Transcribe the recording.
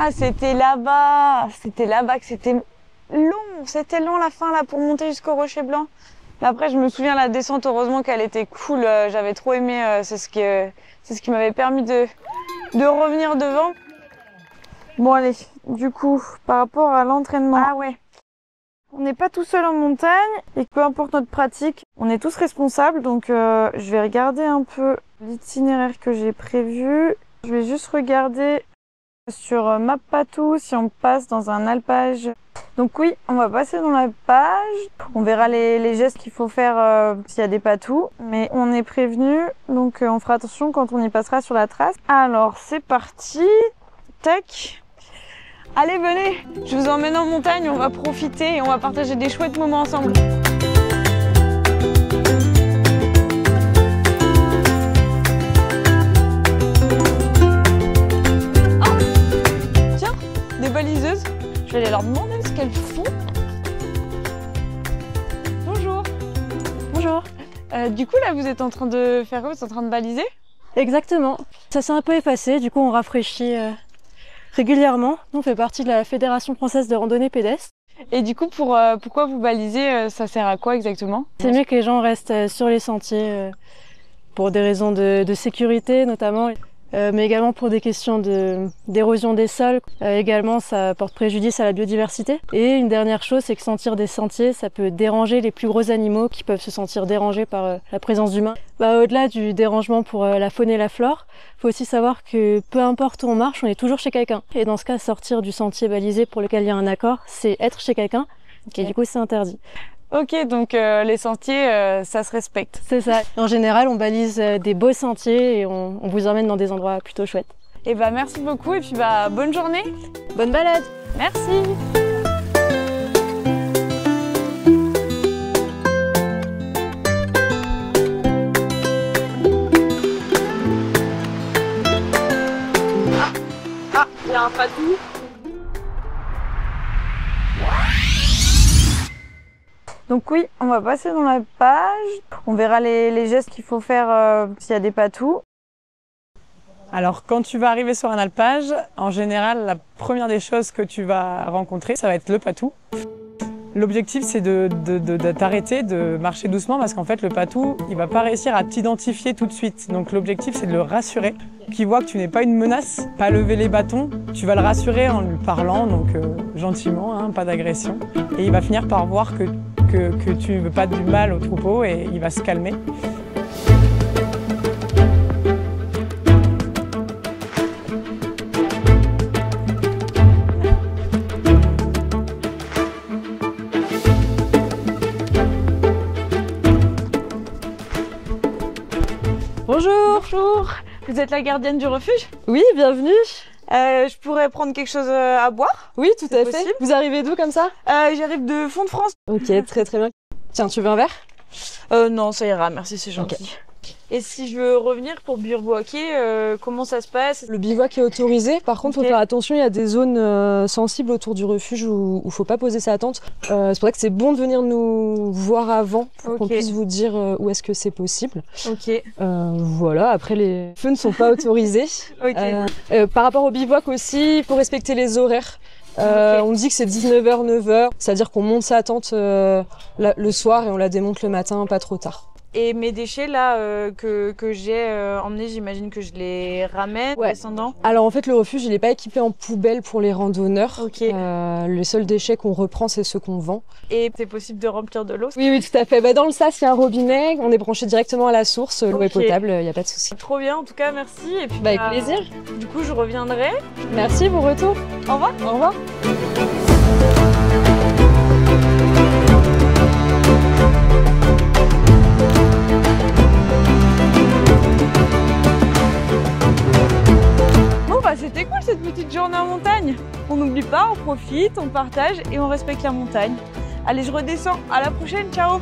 Ah, c'était là-bas. C'était là-bas que c'était long. C'était long la fin là pour monter jusqu'au Rocher Blanc. Mais après, je me souviens la descente, heureusement qu'elle était cool. J'avais trop aimé. C'est ce qui m'avait permis de revenir devant. Bon allez, du coup, par rapport à l'entraînement. Ah ouais. On n'est pas tout seul en montagne et peu importe notre pratique, on est tous responsables. Donc je vais regarder un peu l'itinéraire que j'ai prévu. Je vais juste regarder sur Mapatou si on passe dans un alpage. Donc oui, on va passer dans l'alpage. On verra les gestes qu'il faut faire s'il y a des patous. Mais on est prévenu, donc on fera attention quand on y passera sur la trace. Alors c'est parti. Tac. Allez, venez, je vous emmène en montagne, on va profiter et on va partager des chouettes moments ensemble. Oh, tiens, des baliseuses. Je vais aller leur demander ce qu'elles font. Bonjour. Bonjour. Du coup, là, vous êtes en train de faire quoi? Vous êtes en train de baliser? Exactement. Ça s'est un peu effacé, du coup on rafraîchit régulièrement. Nous, on fait partie de la Fédération française de randonnée pédestre. Et du coup, pourquoi vous balisez? Ça sert à quoi exactement? C'est mieux que les gens restent sur les sentiers pour des raisons de sécurité notamment, mais également pour des questions d'érosion des sols. Également, ça porte préjudice à la biodiversité. Et une dernière chose, c'est que sortir des sentiers, ça peut déranger les plus gros animaux qui peuvent se sentir dérangés par la présence d'humains. Au-delà du dérangement pour la faune et la flore, il faut aussi savoir que peu importe où on marche, on est toujours chez quelqu'un. Et dans ce cas, sortir du sentier balisé pour lequel il y a un accord, c'est être chez quelqu'un. Okay. Et du coup, c'est interdit. Ok, donc les sentiers, ça se respecte. C'est ça. En général, on balise des beaux sentiers et on vous emmène dans des endroits plutôt chouettes. Et bah merci beaucoup et puis bah bonne journée. Bonne balade. Merci. Ah, il y a un patou. Donc oui, on va passer dans la page. On verra les gestes qu'il faut faire s'il y a des patous. Alors quand tu vas arriver sur un alpage, en général, la première des choses que tu vas rencontrer, ça va être le patou. L'objectif, c'est de t'arrêter, de marcher doucement parce qu'en fait, le patou, il va pas réussir à t'identifier tout de suite. Donc l'objectif, c'est de le rassurer, qu'il voit que tu n'es pas une menace, pas lever les bâtons. Tu vas le rassurer en lui parlant, donc gentiment, hein, pas d'agression. Et il va finir par voir que tu ne veux pas du mal au troupeau et il va se calmer. Bonjour. Bonjour. Vous êtes la gardienne du refuge? Oui, bienvenue. Je pourrais prendre quelque chose à boire? Oui, tout à fait. Vous arrivez d'où comme ça? J'arrive de Font-de-France. Ok, très très bien. Tiens, tu veux un verre? Non, ça ira, merci, c'est gentil. Okay. Et si je veux revenir pour bivouaquer, comment ça se passe? Le bivouac est autorisé, par contre, faut faire attention, il y a des zones sensibles autour du refuge où faut pas poser sa tente. C'est pour ça que c'est bon de venir nous voir avant pour qu'on puisse vous dire où est-ce que c'est possible. Ok. Voilà, après les feux ne sont pas autorisés. Par rapport au bivouac aussi, il faut respecter les horaires. On dit que c'est 19h, 9h, c'est-à-dire qu'on monte sa tente le soir et on la démonte le matin, pas trop tard. Et mes déchets là que j'ai emmenés, j'imagine que je les ramène descendant. Alors en fait le refuge il n'est pas équipé en poubelle pour les randonneurs. Okay. Les seuls déchets qu'on reprend c'est ceux qu'on vend. Et c'est possible de remplir de l'eau? Oui, tout à fait. Dans le sas il y a un robinet, on est branché directement à la source, l'eau est potable, il n'y a pas de souci. Trop bien, en tout cas merci. Et puis, avec plaisir. Du coup je reviendrai. Merci, bon retour. Au revoir. Au revoir. C'était cool cette petite journée en montagne. On n'oublie pas, on profite, on partage et on respecte la montagne. Allez, je redescends. À la prochaine, ciao!